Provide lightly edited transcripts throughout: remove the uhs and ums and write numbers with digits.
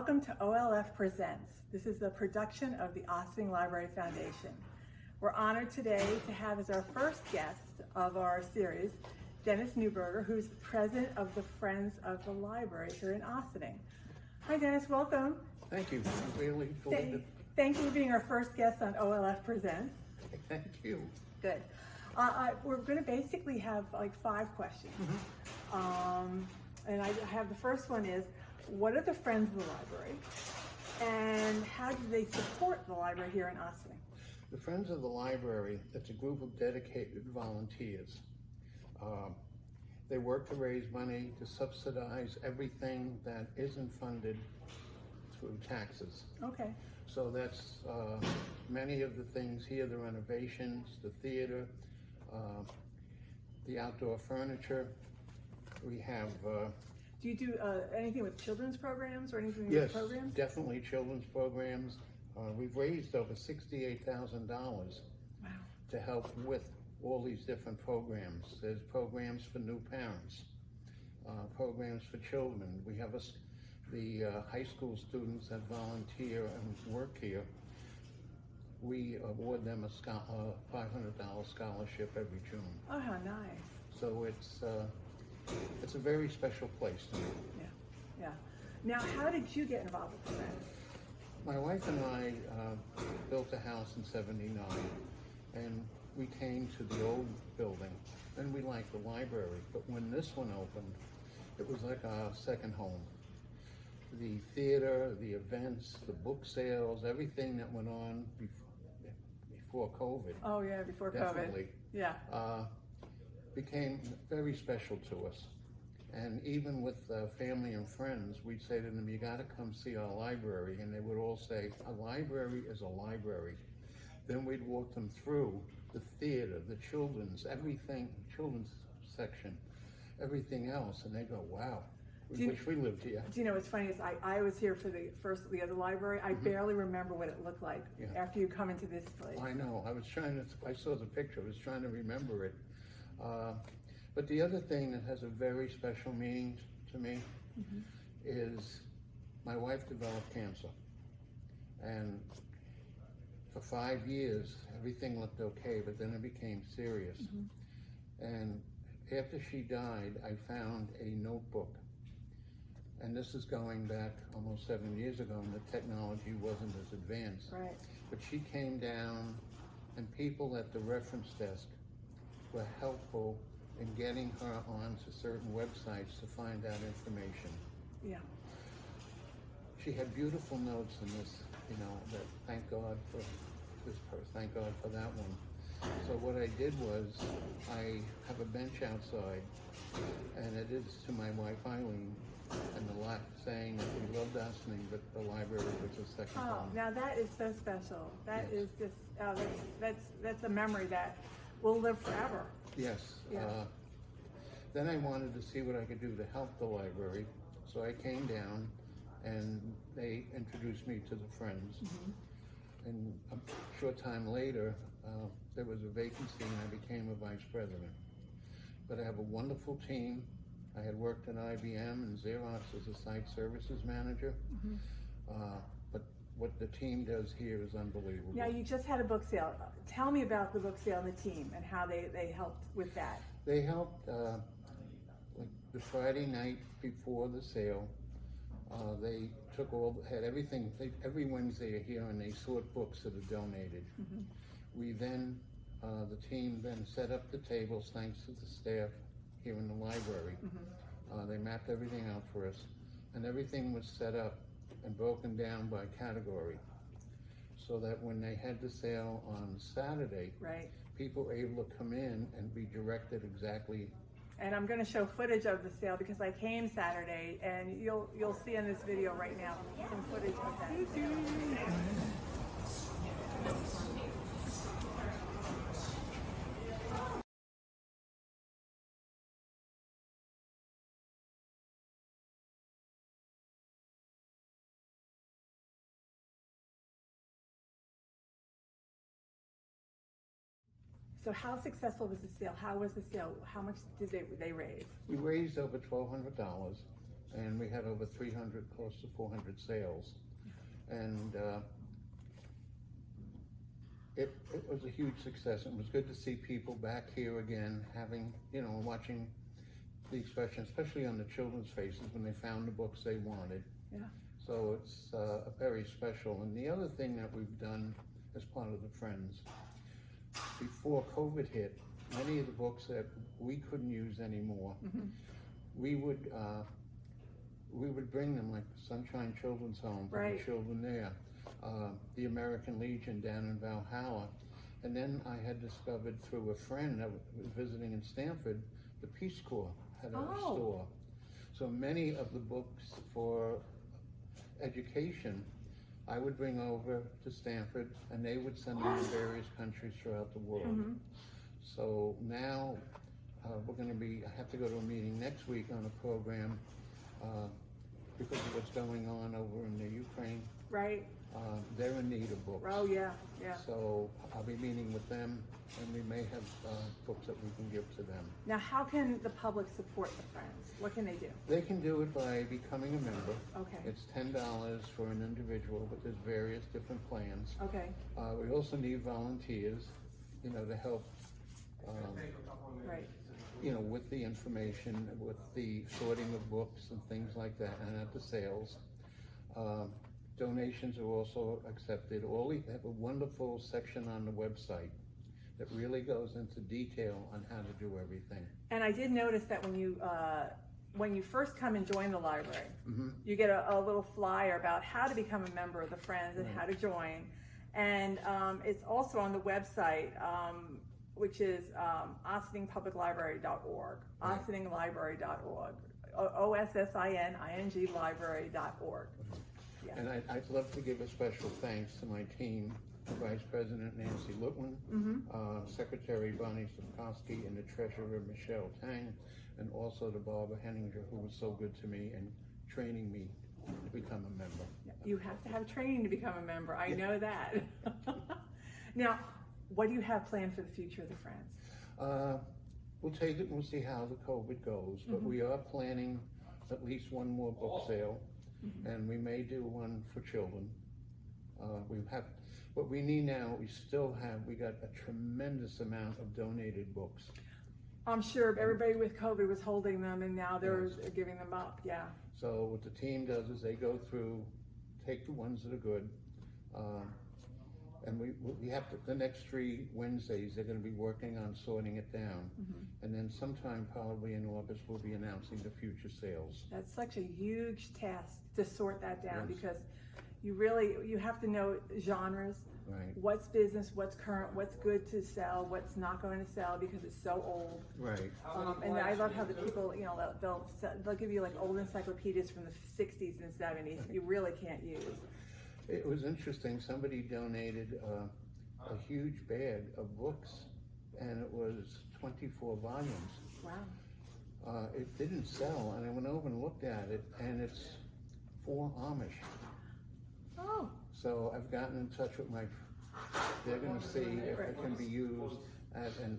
Welcome to OLF Presents. This is a production of the Ossining Library Foundation. We're honored today to have as our first guest of our series, Dennis Neuberger, who's president of the Friends of the Library here in Ossining. Hi Dennis, welcome. Thank you. I'm really Thank you for being our first guest on OLF Presents. Thank you. Good. We're going to basically have like 5 questions. And I have the first one is, what are the Friends of the Library and how do they support the library here in Ossining? The Friends of the Library, it's a group of dedicated volunteers. They work to raise money to subsidize everything that isn't funded through taxes. Okay. So that's many of the things here, the renovations, the theater, the outdoor furniture. We have Do you do anything with children's programs or anything with yes, programs? definitely children's programs. We've raised over $68,000 to help with all these different programs. There's programs for new parents, programs for children. We have the high school students that volunteer and work here. We award them a $500 scholarship every June. Oh, how nice. So it's a very special place to me. Yeah. Now, how did you get involved with the Friends? My wife and I built a house in '79, and we came to the old building, and we liked the library. But when this one opened, it was like our second home. The theater, the events, the book sales, everything that went on before COVID. Oh yeah, before definitely, COVID. Yeah. Became very special to us. And even with family and friends, we'd say to them, you gotta come see our library. And they would all say, a library is a library. Then we'd walk them through the theater, the children's, everything, children's section, everything else. And they go, wow, we wish we lived here. Do you know what's funny is I was here for the other library. I barely remember what it looked like after you come into this place. I know, I saw the picture, I was trying to remember it. But the other thing that has a very special meaning to me is my wife developed cancer. And for 5 years, everything looked okay, but then it became serious. And after she died, I found a notebook. And this is going back almost 7 years ago, and the technology wasn't as advanced. Right. But she came down, and people at the reference desk were helpful in getting her onto certain websites to find out information. Yeah. She had beautiful notes in this, that thank God for this person, thank God for that one. So what I did was, I have a bench outside, and it is to my wife Eileen, and the saying that we loved Ossining, but the library was a second home. Oh, now that is so special. That is just, that's a memory that will live forever. Yes. Yeah. Then I wanted to see what I could do to help the library. So I came down and they introduced me to the Friends. And a short time later, there was a vacancy and I became a vice president. But I have a wonderful team. I had worked at IBM and Xerox as a site services manager. But what the team does here is unbelievable. Now, you just had a book sale. Tell me about the book sale and the team and how they helped with that. They helped like the Friday night before the sale. They had everything, every Wednesday are here and they sort books that are donated. We then, the team then set up the tables thanks to the staff here in the library. They mapped everything out for us and everything was set up and broken down by category, so that when they had the sale on Saturday, people were able to come in and be directed exactly. And I'm going to show footage of the sale because I came Saturday, and you'll see in this video right now some footage of that. So how successful was the sale? How was the sale? How much did they raise? We raised over $1,200, and we had over 300, close to 400 sales. And it was a huge success. It was good to see people back here again, having, watching the expression, especially on the children's faces when they found the books they wanted. Yeah. So it's very special. And the other thing that we've done as part of the Friends, before COVID hit, many of the books that we couldn't use anymore, we would bring them, like Sunshine Children's Home for the children there, the American Legion down in Valhalla, and then I had discovered through a friend that was visiting in Stamford, the Peace Corps had a store. So many of the books for education I would bring over to Stamford, and they would send them to various countries throughout the world. So now I have to go to a meeting next week on a program because of what's going on over in the Ukraine. Right. They're in need of books. Oh, yeah, yeah. So I'll be meeting with them, and we may have books that we can give to them. Now, how can the public support the Friends? What can they do? They can do it by becoming a member. Okay. It's $10 for an individual, but there's various different plans. Okay. We also need volunteers, to help, Right. with the information, with the sorting of books and things like that, and at the sales. Donations are also accepted. We have a wonderful section on the website that really goes into detail on how to do everything. And I did notice that when you first come and join the library, you get a little flyer about how to become a member of the Friends and how to join. And it's also on the website, which is ossiningspubliclibrary.org, ossininglibrary.org, OSSINING library.org. Yeah. And I'd love to give a special thanks to my team, Vice President Nancy Lutwin, Secretary Bonnie Sapkowski, and the Treasurer Michelle Tang, and also to Barbara Henninger, who was so good to me and training me to become a member. You have to have training to become a member. I know that. Now, what do you have planned for the future of the Friends? We'll take it and we'll see how the COVID goes, but we are planning at least one more book sale, and we may do one for children. What we need now, we got a tremendous amount of donated books. I'm sure everybody with COVID was holding them, and now they're giving them up, yeah. So what the team does is they go through, take the ones that are good, and we have to, the next 3 Wednesdays, they're going to be working on sorting it down. And then sometime probably in August, we'll be announcing the future sales. That's such a huge task to sort that down, because you have to know genres, what's business, what's current, what's good to sell, what's not going to sell because it's so old. Right. And I love how the people, they'll give you like old encyclopedias from the 60s and 70s you really can't use. It was interesting, somebody donated a huge bag of books, and it was 24 volumes. Wow. It didn't sell, and I went over and looked at it, and it's for Amish. Oh. So I've gotten in touch with they're going to see if it can be used as an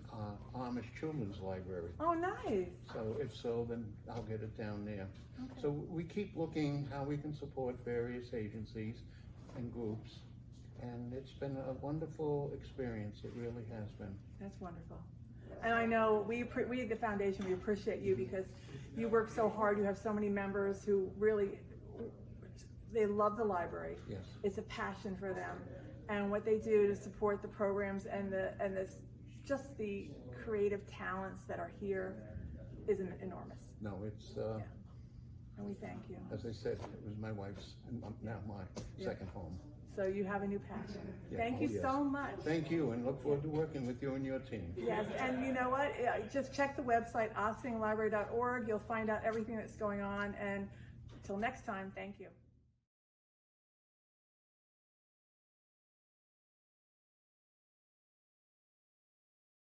Amish children's library. Oh, nice. So if so, then I'll get it down there. Okay. So we keep looking how we can support various agencies and groups, and it's been a wonderful experience. It really has been. That's wonderful. And I know we at the foundation, we appreciate you because you work so hard. You have so many members who really, they love the library. Yes. It's a passion for them, and what they do to support the programs and just the creative talents that are here is enormous. No, it's. And we thank you. As I said, it was my wife's, and now my second home. So you have a new passion. Yeah. Thank you so much. Thank you, and look forward to working with you and your team. Yes, and you know what? Just check the website, ossininglibrary.org. You'll find out everything that's going on. And until next time, thank you.